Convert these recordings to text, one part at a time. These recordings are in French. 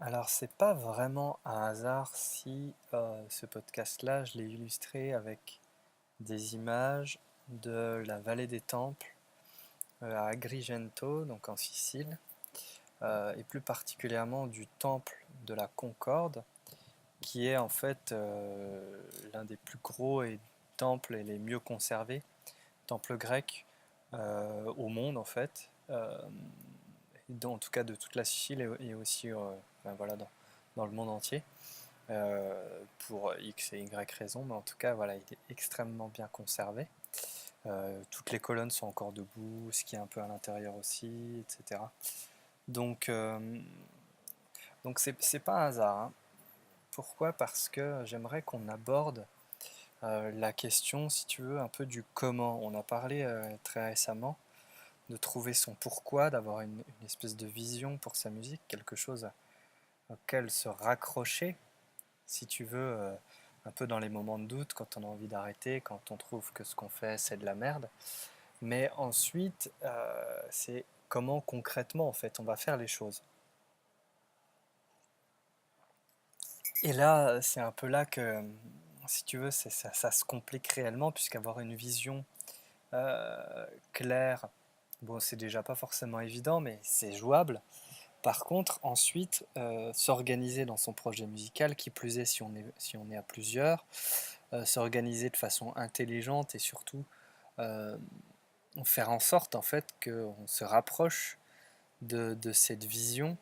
Alors, c'est pas vraiment un hasard si ce podcast-là, je l'ai illustré avec des images de la vallée des Temples à Agrigento, donc en Sicile, et plus particulièrement du temple de la Concorde, qui est en fait l'un des plus gros temples et les mieux conservés, temples grecs au monde en fait, en tout cas de toute la Sicile et aussi ben voilà, dans le monde entier. Pour X et Y raisons, mais en tout cas, voilà, il est extrêmement bien conservé. Toutes les colonnes sont encore debout, ce qui est un peu à l'intérieur aussi, etc. Donc, euh, donc c'est pas un hasard, hein. Pourquoi? Parce que j'aimerais qu'on aborde la question, si tu veux, un peu du comment. On a parlé très récemment de trouver son pourquoi, d'avoir une espèce de vision pour sa musique, quelque chose auquel se raccrocher si tu veux, un peu dans les moments de doute, quand on a envie d'arrêter, quand on trouve que ce qu'on fait, c'est de la merde. Mais ensuite, c'est comment concrètement, en fait, on va faire les choses. Et là, c'est un peu là que, si tu veux, ça se complique réellement, puisqu'avoir une vision claire, bon, c'est déjà pas forcément évident, mais c'est jouable. Par contre, ensuite, s'organiser dans son projet musical, qui plus est si on est à plusieurs, s'organiser de façon intelligente et surtout euh, faire en sorte en fait qu'on se rapproche de cette vision,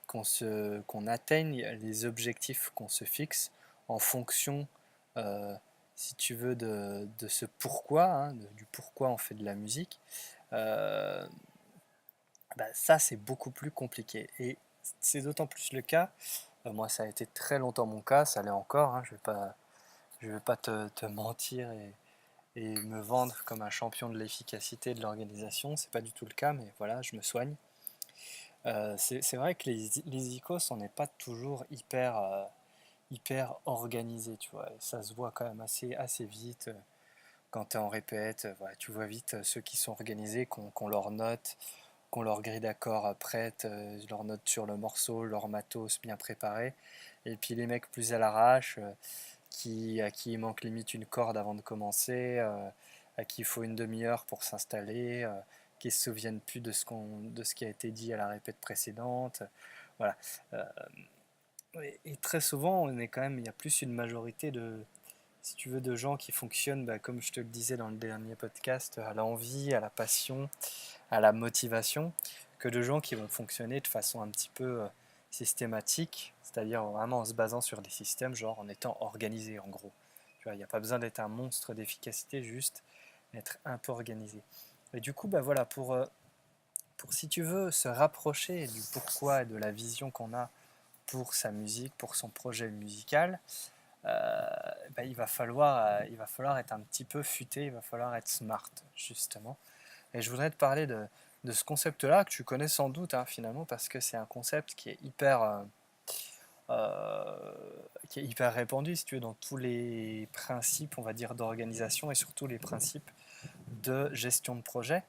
qu'on atteigne les objectifs qu'on se fixe en fonction, euh, si tu veux, de ce pourquoi, hein, du pourquoi on fait de la musique. Euh, Bah, ça, c'est beaucoup plus compliqué. Et c'est d'autant plus le cas. Moi, ça a été très longtemps mon cas, ça l'est encore, hein, je vais pas te mentir et me vendre comme un champion de l'efficacité de l'organisation. C'est pas du tout le cas, mais voilà, je me soigne. C'est vrai que les ICOS, on n'est pas toujours hyper organisé, tu vois. Et ça se voit quand même assez vite. Quand tu es en répète, voilà, tu vois vite ceux qui sont organisés, qu'on leur note, qu'on leur grille d'accord prête, leur note sur le morceau, leur matos bien préparé. Et puis les mecs plus à l'arrache, à qui il manque limite une corde avant de commencer, à qui il faut une demi-heure pour s'installer, qui ne se souviennent plus de ce qui a été dit à la répète précédente. Voilà. Euh, et très souvent, il y a plus une majorité si tu veux, de gens qui fonctionnent, bah, comme je te le disais dans le dernier podcast, à l'envie, à la passion, à la motivation, que de gens qui vont fonctionner de façon un petit peu systématique, c'est-à-dire vraiment en se basant sur des systèmes, genre en étant organisé en gros. Tu vois, il n'y a pas besoin d'être un monstre d'efficacité, juste être un peu organisé. Et du coup, bah voilà, pour si tu veux se rapprocher du pourquoi et de la vision qu'on a pour sa musique, pour son projet musical, bah, il va falloir être un petit peu futé, il va falloir être smart, justement. Et je voudrais te parler de ce concept-là, que tu connais sans doute, hein, finalement, parce que c'est un concept euh, qui est hyper répandu, si tu veux, dans tous les principes, on va dire, d'organisation et surtout les principes de gestion de projet.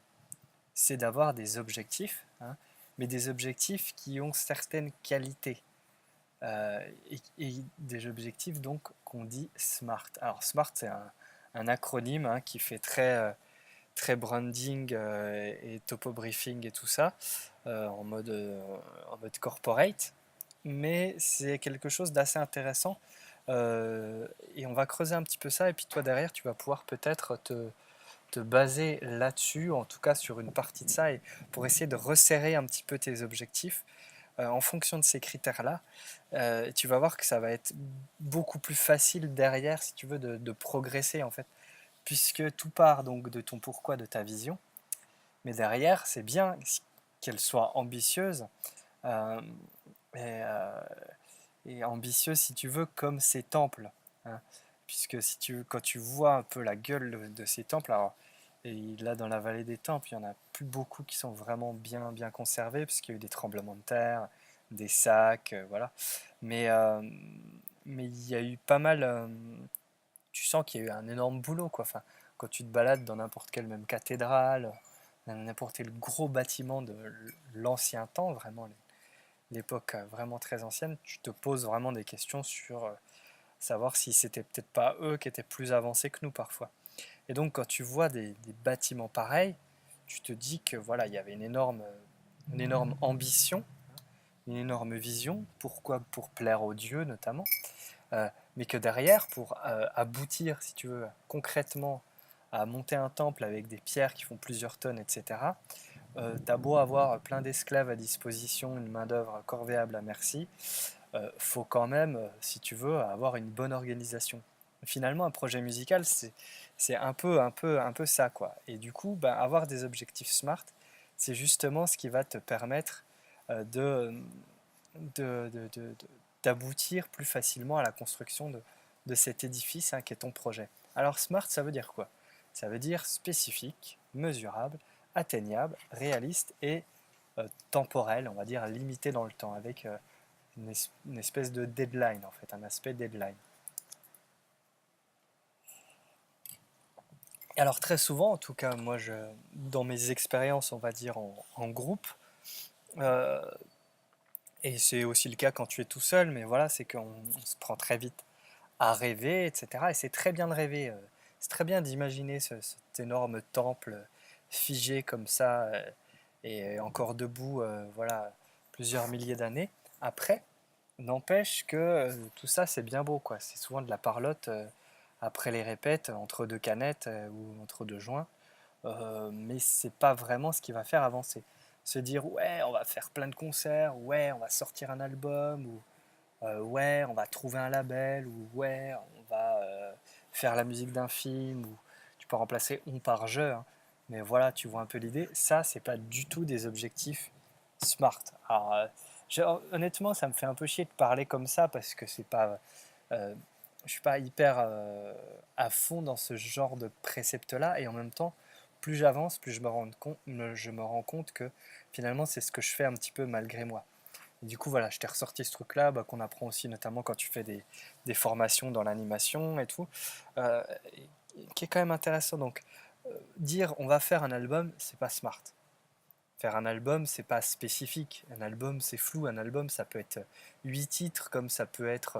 C'est d'avoir des objectifs, hein, mais des objectifs qui ont certaines qualités. Et des objectifs donc qu'on dit SMART. Alors SMART, c'est un acronyme, hein, qui fait très branding et topo briefing et tout ça, en mode corporate, mais c'est quelque chose d'assez intéressant. Et on va creuser un petit peu ça, et puis toi derrière, tu vas pouvoir peut-être te baser là-dessus, en tout cas sur une partie de ça, et pour essayer de resserrer un petit peu tes objectifs en fonction de ces critères-là. Tu vas voir que ça va être beaucoup plus facile derrière, si tu veux, de progresser en fait, puisque tout part donc de ton pourquoi, de ta vision, mais derrière, c'est bien qu'elle soit ambitieuse, euh, et, euh, et ambitieuse, si tu veux, comme ces temples, hein. Puisque quand tu vois un peu la gueule de ces temples, alors, et là dans la vallée des temples, il n'y en a plus beaucoup qui sont vraiment bien conservés, parce qu'il y a eu des tremblements de terre, des sacs, voilà. Mais, euh, mais il y a eu pas mal, tu sens qu'il y a eu un énorme boulot, quoi. Enfin, quand tu te balades dans n'importe quelle même cathédrale, dans n'importe quel gros bâtiment de l'ancien temps, vraiment, l'époque vraiment très ancienne, tu te poses vraiment des questions sur savoir si c'était peut-être pas eux qui étaient plus avancés que nous parfois. Et donc quand tu vois des bâtiments pareils, tu te dis que voilà, il y avait une énorme ambition, une énorme vision, pourquoi pour plaire aux dieux notamment, mais que derrière, pour aboutir, si tu veux, concrètement à monter un temple avec des pierres qui font plusieurs tonnes, etc., t'as beau avoir plein d'esclaves à disposition, une main-d'œuvre corvéable à merci, faut quand même, si tu veux, avoir une bonne organisation. Finalement, un projet musical, c'est un peu ça, quoi. Et du coup, ben, avoir des objectifs SMART, c'est justement ce qui va te permettre de, d'aboutir plus facilement à la construction de cet édifice hein, qui est ton projet. Alors SMART, ça veut dire quoi? Ça veut dire spécifique, mesurable, atteignable, réaliste et temporel, on va dire limité dans le temps, avec une espèce de deadline en fait, un aspect deadline. Alors très souvent, en tout cas moi, dans mes expériences, on va dire en groupe, euh, et c'est aussi le cas quand tu es tout seul, mais voilà, c'est qu'on se prend très vite à rêver, etc. Et c'est très bien de rêver, c'est très bien d'imaginer cet énorme temple figé comme ça, et encore debout, voilà, plusieurs milliers d'années. Après, n'empêche que tout ça c'est bien beau, quoi. C'est souvent de la parlotte après les répètes, entre deux canettes ou entre deux joints. Mais c'est pas vraiment ce qui va faire avancer. Se dire ouais, on va faire plein de concerts, ouais, on va sortir un album, ou ouais, on va trouver un label, ou ouais, on va faire la musique d'un film, ou tu peux remplacer on par je, hein. Mais voilà, tu vois un peu l'idée. Ça, c'est pas du tout des objectifs smart. Alors, honnêtement, ça me fait un peu chier de parler comme ça parce que c'est pas, euh, je suis pas hyper à fond dans ce genre de précepte-là, et en même temps, plus j'avance, plus je me rends compte que finalement, c'est ce que je fais un petit peu malgré moi. Et du coup, voilà, je t'ai ressorti ce truc-là bah, qu'on apprend aussi notamment quand tu fais des formations dans l'animation et tout, euh, qui est quand même intéressant. Donc, dire on va faire un album, c'est pas smart. Faire un album, c'est pas spécifique. Un album, c'est flou. Un album, ça peut être 8 titres comme ça peut être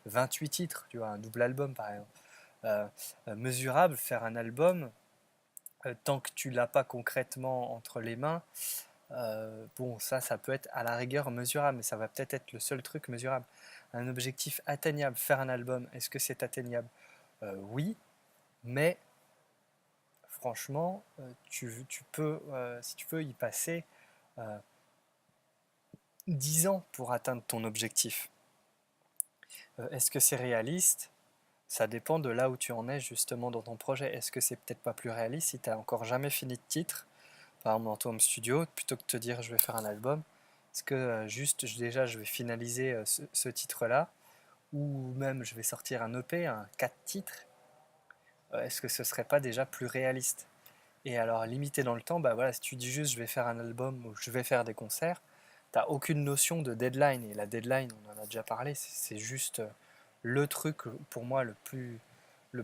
28 titres, tu vois, un double album par exemple. Euh, Mesurable, faire un album, tant que tu l'as pas concrètement entre les mains, bon, ça peut être à la rigueur mesurable, mais ça va peut-être être le seul truc mesurable. Un objectif atteignable, faire un album, est-ce que c'est atteignable? Oui, mais franchement, tu peux, si tu veux, y passer euh, 10 ans pour atteindre ton objectif. Est-ce que c'est réaliste? Ça dépend de là où tu en es justement dans ton projet. Est-ce que c'est peut-être pas plus réaliste si tu n'as encore jamais fini de titre, par exemple dans ton home studio, plutôt que de te dire je vais faire un album, est-ce que juste déjà je vais finaliser ce titre-là, ou même je vais sortir un EP, un 4 titres, est-ce que ce serait pas déjà plus réaliste? Et alors limité dans le temps, bah voilà, si tu dis juste je vais faire un album ou je vais faire des concerts, t'as aucune notion de deadline. Et la deadline, on en a déjà parlé, c'est juste le truc pour moi le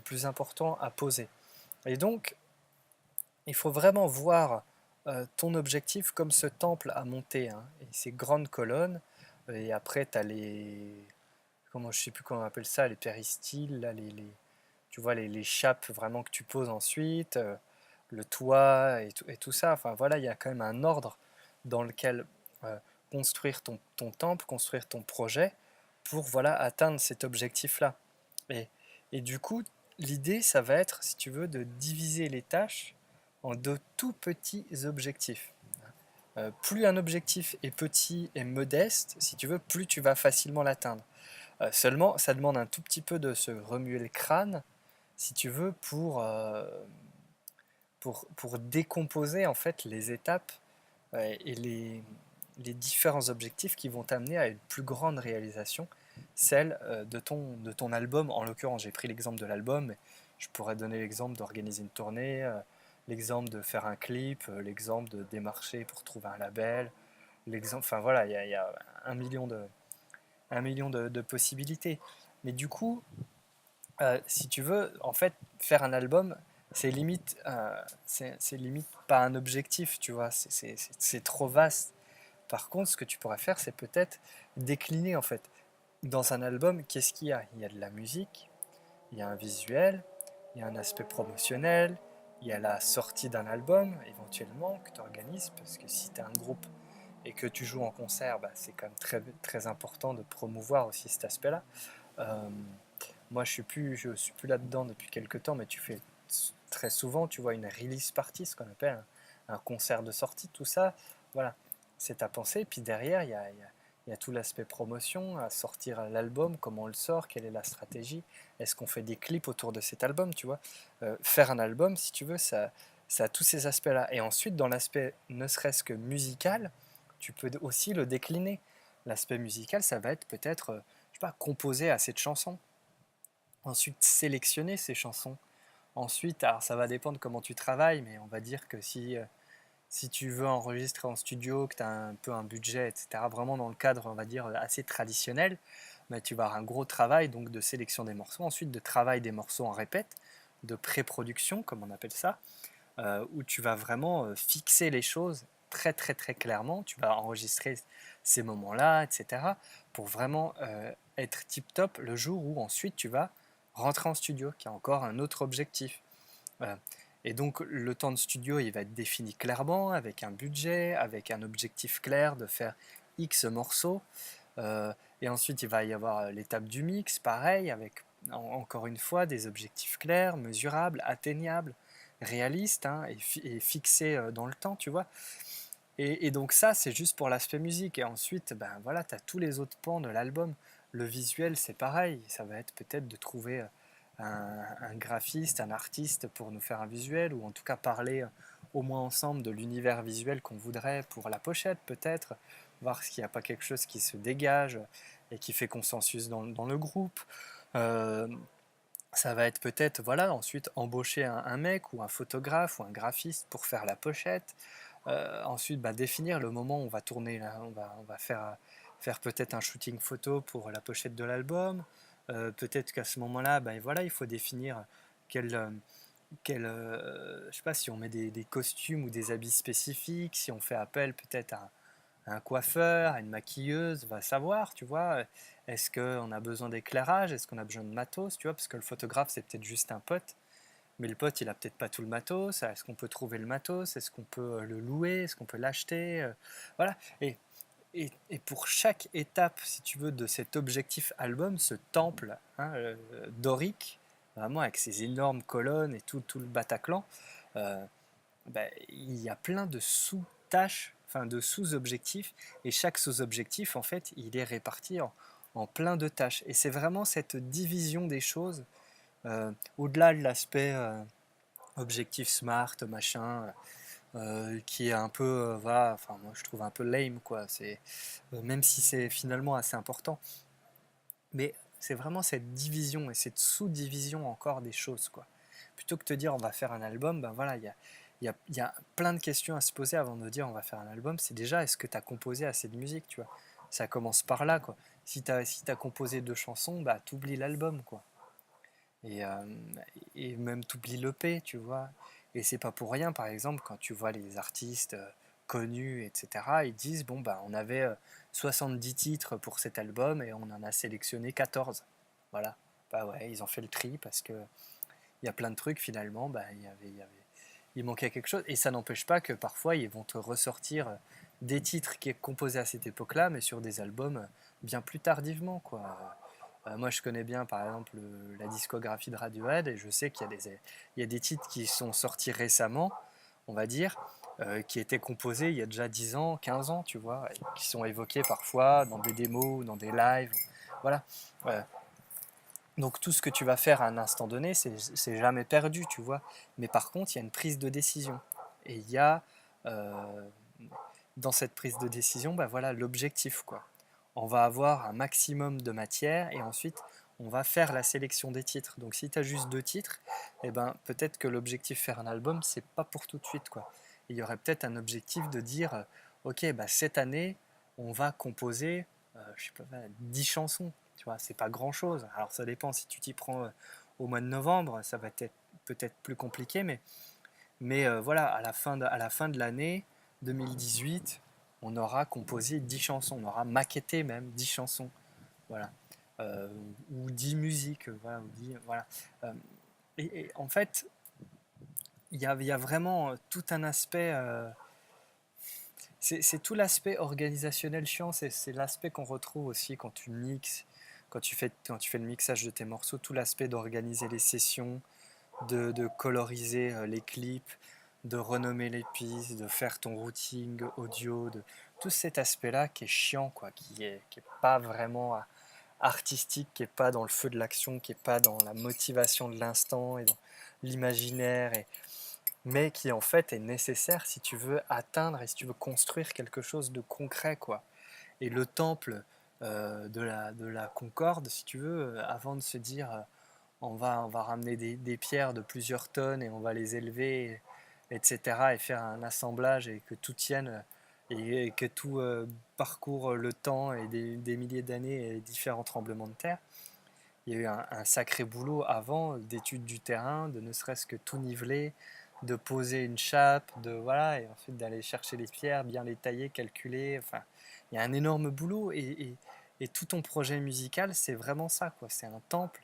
plus important à poser. Et donc, il faut vraiment voir ton objectif comme ce temple à monter, hein, et ces grandes colonnes. Et après, tu as comment, je sais plus comment on appelle ça, les péristyles, là, tu vois, les chapes vraiment que tu poses ensuite, le toit et tout ça. Enfin voilà, il y a quand même un ordre dans lequel euh, construire ton temple, construire ton projet pour voilà, atteindre cet objectif-là. Et, et du coup, l'idée, ça va être, si tu veux, de diviser les tâches en de tout petits objectifs. Plus un objectif est petit et modeste, si tu veux, plus tu vas facilement l'atteindre. Seulement, ça demande un tout petit peu de se remuer le crâne, si tu veux, pour décomposer en fait les étapes et les différents objectifs qui vont t'amener à une plus grande réalisation, celle de ton album. En l'occurrence, j'ai pris l'exemple de l'album, mais je pourrais donner l'exemple d'organiser une tournée, l'exemple de faire un clip, l'exemple de démarcher pour trouver un label, l'exemple, enfin voilà, il y a un million de possibilités. Mais du coup, si tu veux, en fait, faire un album, c'est limite pas un objectif, tu vois, c'est trop vaste Par contre, ce que tu pourrais faire, c'est peut-être décliner en fait. Dans un album, qu'est-ce qu'il y a? Il y a de la musique, il y a un visuel, il y a un aspect promotionnel, il y a la sortie d'un album éventuellement que tu organises, parce que si tu as un groupe et que tu joues en concert, bah, c'est quand même très, très important de promouvoir aussi cet aspect-là. Euh, Moi, je suis plus là-dedans depuis quelques temps, mais tu fais très souvent, tu vois, une release party, ce qu'on appelle un concert de sortie, tout ça. Voilà, c'est ta pensée. Puis derrière, il y a tout l'aspect promotion, à sortir l'album, comment on le sort, quelle est la stratégie, est-ce qu'on fait des clips autour de cet album, tu vois. Faire un album, si tu veux, ça a tous ces aspects-là. Et ensuite, dans l'aspect ne serait-ce que musical, tu peux aussi le décliner. L'aspect musical, ça va être peut-être, je sais pas, composer assez de chansons. Ensuite, sélectionner ces chansons. Ensuite, alors ça va dépendre comment tu travailles, mais on va dire que si tu veux enregistrer en studio, que tu as un peu un budget, etc., vraiment dans le cadre, on va dire, assez traditionnel, bah, tu vas avoir un gros travail donc de sélection des morceaux, ensuite de travail des morceaux en répète, de pré-production, comme on appelle ça, où tu vas vraiment fixer les choses très très très clairement, tu vas enregistrer ces moments-là, etc., pour vraiment être tip-top le jour où ensuite tu vas rentrer en studio, qui a encore un autre objectif. Voilà. Et donc le temps de studio, il va être défini clairement, avec un budget, avec un objectif clair de faire X morceaux. Et ensuite, il va y avoir l'étape du mix, pareil, avec encore une fois des objectifs clairs, mesurables, atteignables, réalistes, hein, et fixés dans le temps, tu vois. Et donc ça, c'est juste pour l'aspect musique. Et ensuite, ben voilà, tu as tous les autres pans de l'album. Le visuel, c'est pareil. Ça va être peut-être de trouver un graphiste, un artiste pour nous faire un visuel, ou en tout cas parler au moins ensemble de l'univers visuel qu'on voudrait pour la pochette, peut-être. Voir s'il n'y a pas quelque chose qui se dégage et qui fait consensus dans le groupe. Euh, Ça va être peut-être, voilà, ensuite embaucher un mec ou un photographe ou un graphiste pour faire la pochette. Ensuite, bah, définir le moment où on va tourner, là, on va faire peut-être un shooting photo pour la pochette de l'album. Peut-être qu'à ce moment-là, bah, voilà, il faut définir quel, euh, je sais pas, si on met des costumes ou des habits spécifiques, si on fait appel peut-être à un coiffeur, à une maquilleuse, va savoir, tu vois. Est-ce qu'on a besoin d'éclairage? Est-ce qu'on a besoin de matos, tu vois? Parce que le photographe, c'est peut-être juste un pote. Mais le pote, il a peut-être pas tout le matos. Est-ce qu'on peut trouver le matos? Est-ce qu'on peut le louer? Est-ce qu'on peut l'acheter? Voilà. Et pour chaque étape, si tu veux, de cet objectif album, ce temple, hein, dorique, vraiment avec ses énormes colonnes et tout le Bataclan, euh, ben, il y a plein de sous-tâches, enfin de sous-objectifs, et chaque sous-objectif, en fait, il est réparti en plein de tâches. Et c'est vraiment cette division des choses, au-delà de l'aspect objectif smart, machin, qui est un peu, voilà, enfin moi je trouve un peu lame, quoi. Même si c'est finalement assez important, mais c'est vraiment cette division et cette sous-division encore des choses, quoi. Plutôt que de te dire on va faire un album, ben voilà, il y a plein de questions à se poser avant de dire on va faire un album. C'est déjà, est-ce que tu as composé assez de musique, tu vois? Ça commence par là, quoi. Si t'as composé deux chansons, bah t'oublies l'album, quoi. Et, euh, et même t'oublies l'EP, tu vois. Et c'est pas pour rien, par exemple, quand tu vois les artistes connus, etc., ils disent, bon, bah, on avait 70 titres pour cet album et on en a sélectionné 14. Voilà. Bah ouais, ils ont fait le tri parce que il y a plein de trucs, finalement, bah, il manquait quelque chose. Et ça n'empêche pas que parfois, ils vont te ressortir des titres qui est composés à cette époque-là, mais sur des albums bien plus tardivement, quoi. Moi, je connais bien, par exemple, la discographie de Radiohead, et je sais qu'il y a des titres qui sont sortis récemment, on va dire, qui étaient composés il y a déjà 10 ans, 15 ans, tu vois, et qui sont évoqués parfois dans des démos, dans des lives. Voilà. Euh, donc tout ce que tu vas faire à un instant donné, c'est jamais perdu, tu vois. Mais par contre, il y a une prise de décision. Et il y a, euh, dans cette prise de décision, bah voilà, l'objectif, quoi. On va avoir un maximum de matière et ensuite on va faire la sélection des titres. Donc si tu as juste deux titres, eh ben, peut-être que l'objectif faire un album, c'est pas pour tout de suite, quoi. Il y aurait peut-être un objectif de dire, ok, bah, cette année, on va composer, je sais pas, 10 chansons. Tu vois, c'est pas grand-chose. Alors ça dépend si tu t'y prends au mois de novembre, ça va être peut-être plus compliqué, mais voilà, à la fin de l'année 2018, on aura composé 10 chansons, on aura maquetté même 10 chansons, voilà. Euh, ou 10 musiques, voilà. Voilà. Euh, et en fait, il y a vraiment tout un aspect, c'est tout l'aspect organisationnel chiant, c'est l'aspect qu'on retrouve aussi quand tu mixes, quand tu fais le mixage de tes morceaux, tout l'aspect d'organiser les sessions, de coloriser les clips, de renommer les pistes, de faire ton routing audio, de tout cet aspect-là qui est chiant, quoi, qui est pas vraiment artistique, qui est pas dans le feu de l'action, qui est pas dans la motivation de l'instant et dans l'imaginaire, mais qui en fait est nécessaire si tu veux atteindre et si tu veux construire quelque chose de concret, quoi. Et le temple de la Concorde, si tu veux, avant de se dire on va ramener des pierres de plusieurs tonnes et on va les élever, etc., et faire un assemblage et que tout tienne et que tout parcourt le temps et des milliers d'années et différents tremblements de terre. Il y a eu un sacré boulot avant d'études du terrain, de ne serait-ce que tout niveler, de poser une chape, de voilà, et ensuite d'aller chercher les pierres, bien les tailler, calculer. Enfin, il y a un énorme boulot et tout ton projet musical, c'est vraiment ça, quoi. C'est un temple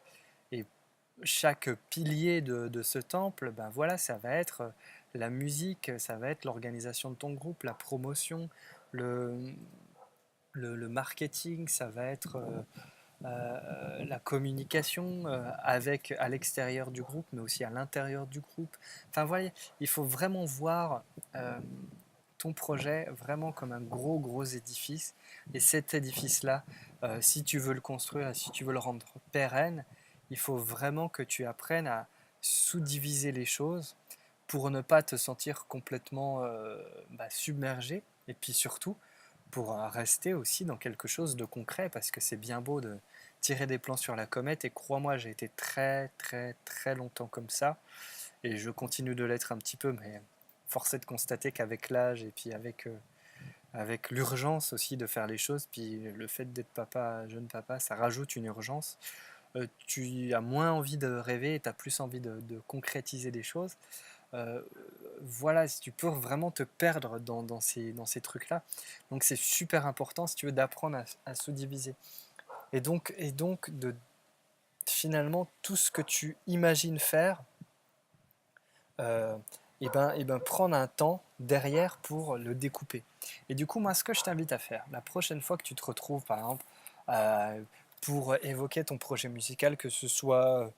et chaque pilier de ce temple, ben voilà, ça va être la musique, ça va être l'organisation de ton groupe, la promotion, le, le marketing, ça va être la communication avec à l'extérieur du groupe, mais aussi à l'intérieur du groupe. Enfin voilà, il faut vraiment voir ton projet vraiment comme un gros édifice. Et cet édifice-là, si tu veux le construire, si tu veux le rendre pérenne, il faut vraiment que tu apprennes à sous-diviser les choses pour ne pas te sentir complètement submergé. Et puis surtout, pour rester aussi dans quelque chose de concret, parce que c'est bien beau de tirer des plans sur la comète, et crois-moi, j'ai été très longtemps comme ça, et je continue de l'être un petit peu, mais force est de constater qu'avec l'âge, et puis avec l'urgence aussi de faire les choses, puis le fait d'être papa, jeune papa, ça rajoute une urgence. Tu as moins envie de rêver et tu as plus envie de concrétiser des choses. Euh, voilà, si tu peux vraiment te perdre dans ces trucs-là. Donc c'est super important, si tu veux, d'apprendre à se diviser. Et donc de finalement, tout ce que tu imagines faire, euh, et ben, prendre un temps derrière pour le découper. Et du coup, moi, ce que je t'invite à faire, la prochaine fois que tu te retrouves, par exemple, euh, pour évoquer ton projet musical, que ce soit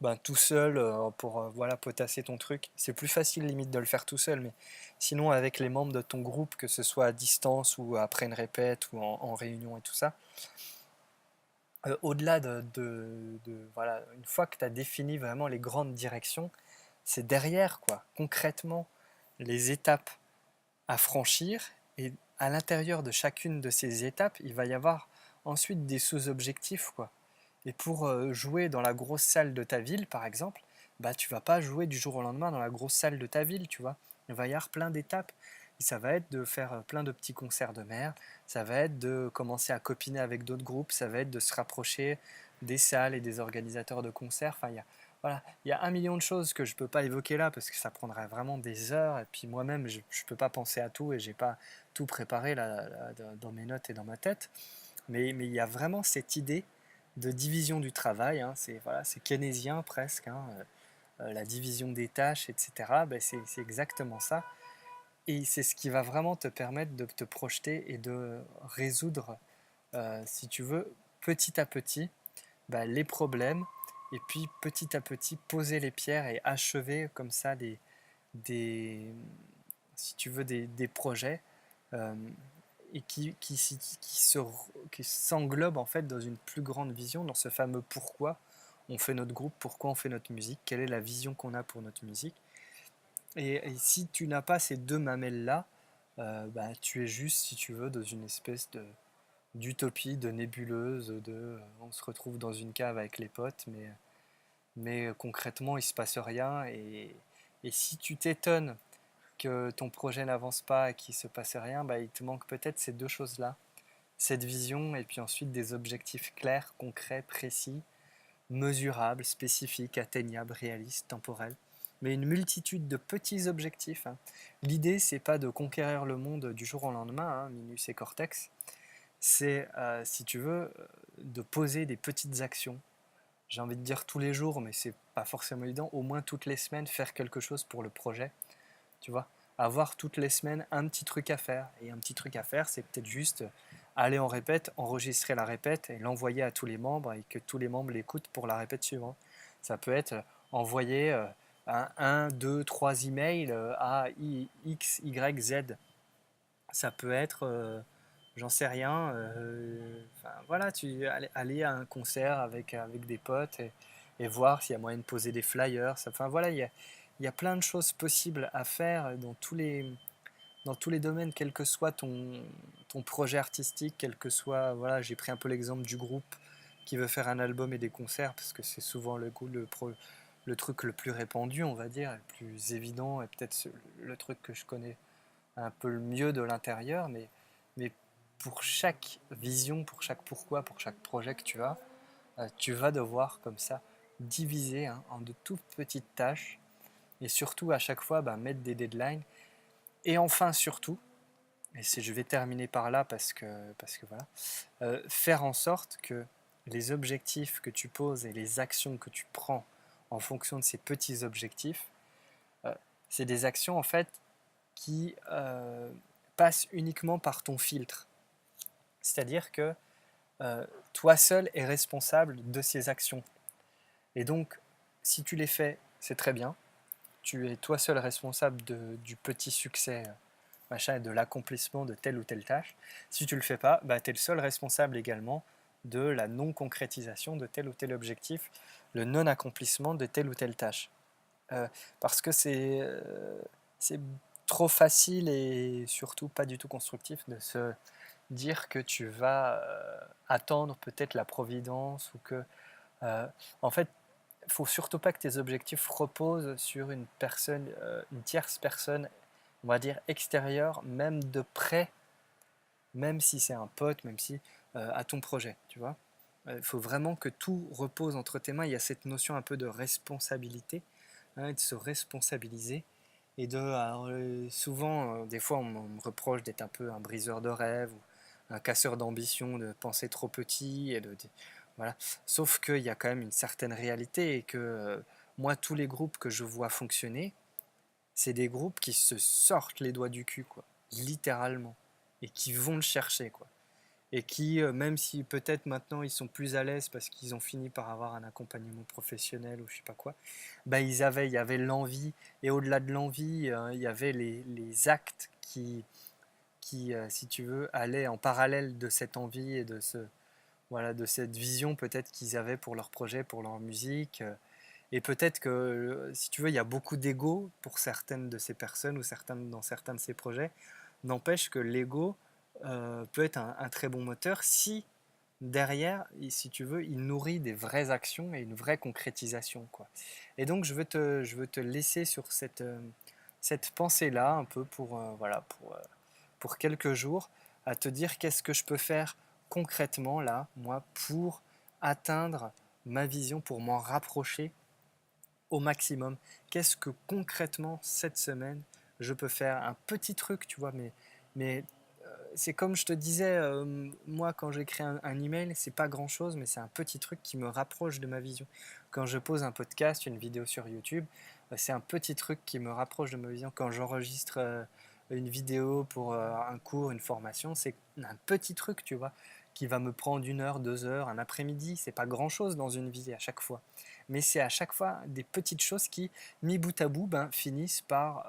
ben, tout seul pour voilà, potasser ton truc. C'est plus facile limite de le faire tout seul, mais sinon avec les membres de ton groupe, que ce soit à distance ou après une répète ou en réunion et tout ça, au-delà voilà, une fois que tu as défini vraiment les grandes directions, c'est derrière, quoi, concrètement, les étapes à franchir et à l'intérieur de chacune de ces étapes, il va y avoir ensuite des sous-objectifs, quoi. Et pour jouer dans la grosse salle de ta ville, par exemple, bah tu vas pas jouer du jour au lendemain dans la grosse salle de ta ville, tu vois. Il va y avoir plein d'étapes. Et ça va être de faire plein de petits concerts de mer, ça va être de commencer à copiner avec d'autres groupes, ça va être de se rapprocher des salles et des organisateurs de concerts. Enfin, voilà, il y a un million de choses que je ne peux pas évoquer là parce que ça prendrait vraiment des heures. Et puis moi-même, je ne peux pas penser à tout et j'ai pas tout préparé là, dans mes notes et dans ma tête. Mais il y a vraiment cette idée de division du travail, hein, c'est voilà, c'est keynésien presque, hein, la division des tâches, etc. Ben c'est exactement ça. Et c'est ce qui va vraiment te permettre de te projeter et de résoudre, si tu veux, petit à petit, ben, les problèmes, et puis petit à petit poser les pierres et achever comme ça des si tu veux, des projets euh, et qui s'englobe en fait dans une plus grande vision, dans ce fameux pourquoi on fait notre groupe, pourquoi on fait notre musique, quelle est la vision qu'on a pour notre musique. Et si tu n'as pas ces deux mamelles-là, bah, tu es juste, si tu veux, dans une espèce d'utopie, de nébuleuse, on se retrouve dans une cave avec les potes, mais concrètement, il ne se passe rien. Et si tu t'étonnes que ton projet n'avance pas et qu'il ne se passe rien, bah, il te manque peut-être ces deux choses-là. Cette vision et puis ensuite des objectifs clairs, concrets, précis, mesurables, spécifiques, atteignables, réalistes, temporels. mais une multitude de petits objectifs, hein. L'idée, c'est pas de conquérir le monde du jour au lendemain, hein, Minus et Cortex, c'est, si tu veux, de poser des petites actions. J'ai envie de dire tous les jours, mais c'est pas forcément évident, au moins toutes les semaines, faire quelque chose pour le projet, tu vois. Avoir toutes les semaines un petit truc à faire. Et un petit truc à faire, c'est peut-être juste aller en répète, enregistrer la répète et l'envoyer à tous les membres et que tous les membres l'écoutent pour la répète suivante. Ça peut être envoyer un, deux, trois emails à X, Y, Z. Ça peut être, j'en sais rien, enfin, voilà, aller à un concert avec des potes et voir s'il y a moyen de poser des flyers. Enfin voilà, il y a plein de choses possibles à faire dans tous les domaines, quel que soit ton projet artistique, quel que soit, voilà, j'ai pris un peu l'exemple du groupe qui veut faire un album et des concerts, parce que c'est souvent le truc le plus répandu, on va dire, le plus évident, et peut-être le truc que je connais un peu le mieux de l'intérieur, mais pour chaque vision, pour chaque pourquoi, pour chaque projet que tu vas devoir comme ça diviser, hein, en de toutes petites tâches, et surtout à chaque fois mettre des deadlines. Et enfin surtout, je vais terminer par là parce que voilà, faire en sorte que les objectifs que tu poses et les actions que tu prends en fonction de ces petits objectifs, euh, c'est des actions en fait qui passent uniquement par ton filtre. C'est-à-dire que toi seul es responsable de ces actions. Et donc, si tu les fais, c'est très bien. Tu es toi seul responsable du petit succès machin, et de l'accomplissement de telle ou telle tâche. Si tu ne le fais pas, tu es le seul responsable également de la non-concrétisation de tel ou tel objectif, le non-accomplissement de telle ou telle tâche. Parce que c'est trop facile et surtout pas du tout constructif de se dire que tu vas attendre peut-être la providence ou que euh, en fait il faut surtout pas que tes objectifs reposent sur une personne, une tierce personne, on va dire extérieure, même de près, même si c'est un pote, même si à ton projet, tu vois. Il faut vraiment que tout repose entre tes mains. Il y a cette notion un peu de responsabilité, hein, de se responsabiliser. Et alors, souvent, des fois, on me reproche d'être un peu un briseur de rêves ou un casseur d'ambition, de penser trop petit. Voilà. Sauf qu'il y a quand même une certaine réalité et que moi, tous les groupes que je vois fonctionner, c'est des groupes qui se sortent les doigts du cul, quoi, littéralement, et qui vont le chercher, quoi. Et qui, même si peut-être maintenant ils sont plus à l'aise parce qu'ils ont fini par avoir un accompagnement professionnel ou je sais pas quoi, il y avait l'envie, et au-delà de l'envie, il y avait les actes qui si tu veux, allaient en parallèle de cette envie et voilà, de cette vision peut-être qu'ils avaient pour leur projet, pour leur musique. Et peut-être que, si tu veux, il y a beaucoup d'ego pour certaines de ces personnes ou dans certains de ces projets. N'empêche que l'ego peut être un très bon moteur si derrière, si tu veux, il nourrit des vraies actions et une vraie concrétisation, quoi. Et donc, je veux te laisser sur cette pensée-là, un peu voilà, pour quelques jours, à te dire qu'est-ce que je peux faire concrètement, là, moi, pour atteindre ma vision, pour m'en rapprocher au maximum. Qu'est-ce que concrètement, cette semaine, je peux faire? Un petit truc, tu vois, mais c'est comme je te disais, moi quand j'écris un email, c'est pas grand chose, mais c'est un petit truc qui me rapproche de ma vision. Quand je pose un podcast, une vidéo sur YouTube, c'est un petit truc qui me rapproche de ma vision. Quand j'enregistre une vidéo pour un cours, une formation, c'est un petit truc, tu vois, qui va me prendre 1 heure, 2 heures, un après-midi. C'est pas grand chose dans une vie à chaque fois. Mais c'est à chaque fois des petites choses qui, mis bout à bout, finissent par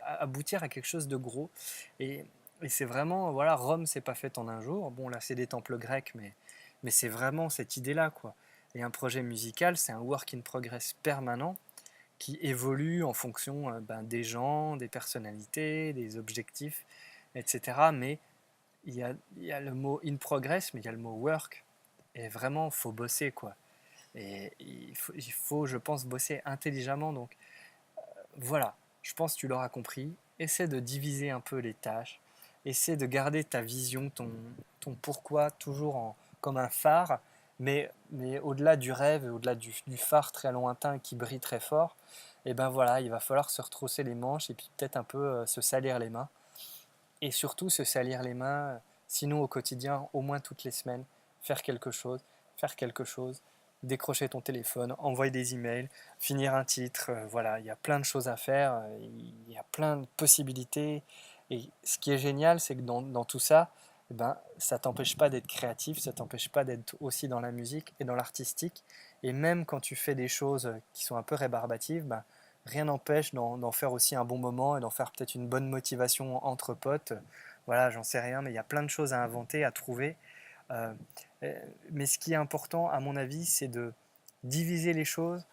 aboutir à quelque chose de gros. Et, et c'est vraiment, voilà, Rome s'est pas faite en un jour. Bon, là, c'est des temples grecs, mais c'est vraiment cette idée-là, quoi. Et un projet musical, c'est un work in progress permanent qui évolue en fonction des gens, des personnalités, des objectifs, etc. Mais il y a le mot in progress, mais il y a le mot work. Et vraiment, il faut bosser, quoi. Et il faut, je pense, bosser intelligemment. Donc, voilà, je pense que tu l'auras compris. Essaie de diviser un peu les tâches. Essaie de garder ta vision, ton pourquoi toujours comme un phare. Mais au-delà du rêve, au-delà du phare très lointain qui brille très fort, et ben voilà, il va falloir se retrousser les manches et puis peut-être un peu se salir les mains. Et surtout se salir les mains, sinon au quotidien, au moins toutes les semaines, faire quelque chose, décrocher ton téléphone, envoyer des emails, finir un titre, voilà, il y a plein de choses à faire, il y a plein de possibilités. Et ce qui est génial, c'est que dans tout ça, eh ben, ça t'empêche pas d'être créatif, ça t'empêche pas d'être aussi dans la musique et dans l'artistique. Et même quand tu fais des choses qui sont un peu rébarbatives, ben, rien n'empêche d'en faire aussi un bon moment et d'en faire peut-être une bonne motivation entre potes. Voilà, j'en sais rien, mais il y a plein de choses à inventer, à trouver. Euh, mais ce qui est important, à mon avis, c'est de diviser les choses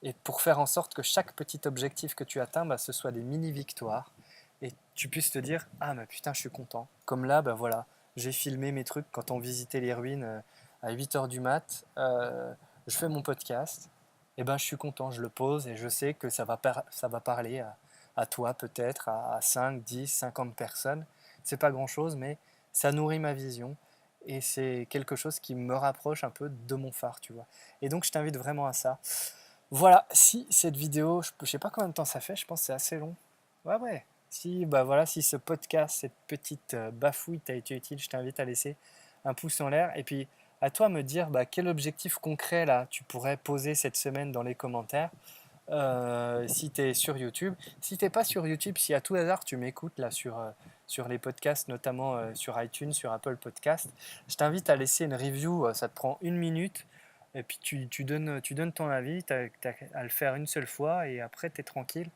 et pour faire en sorte que chaque petit objectif que tu atteins, bah, ce soit des mini-victoires et tu puisses te dire ah mais putain je suis content. Comme là, bah, voilà, j'ai filmé mes trucs quand on visitait les ruines à 8 heures du mat. Je fais mon podcast, et ben je suis content, je le pose et je sais que ça va parler à toi peut-être, à 5, 10, 50 personnes. C'est pas grand-chose, mais ça nourrit ma vision et c'est quelque chose qui me rapproche un peu de mon phare, tu vois. Et donc je t'invite vraiment à ça. Voilà, si cette vidéo, je sais pas combien de temps ça fait, je pense que c'est assez long. Ouais, ouais. Si, bah voilà, si ce podcast, cette petite bafouille t'a été utile, je t'invite à laisser un pouce en l'air. Et puis, à toi de me dire bah, quel objectif concret là tu pourrais poser cette semaine dans les commentaires. Si tu es sur YouTube. Si tu n'es pas sur YouTube, si à tout hasard tu m'écoutes là sur les podcasts, notamment sur iTunes, sur Apple Podcast, je t'invite à laisser une review. Ça te prend 1 minute. Et puis tu donnes ton avis, tu as à le faire une seule fois et après tu es tranquille.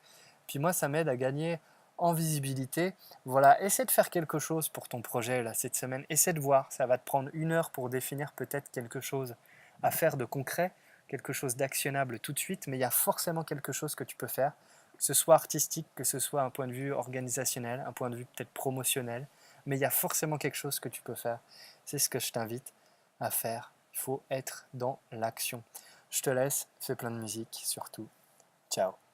Puis moi, ça m'aide à gagner en visibilité. Voilà, essaie de faire quelque chose pour ton projet là, cette semaine. Essaie de voir, ça va te prendre 1 heure pour définir peut-être quelque chose à faire de concret, quelque chose d'actionnable tout de suite, mais il y a forcément quelque chose que tu peux faire, que ce soit artistique, que ce soit un point de vue organisationnel, un point de vue peut-être promotionnel, mais il y a forcément quelque chose que tu peux faire. C'est ce que je t'invite à faire. Il faut être dans l'action. Je te laisse, fais plein de musique surtout. Ciao.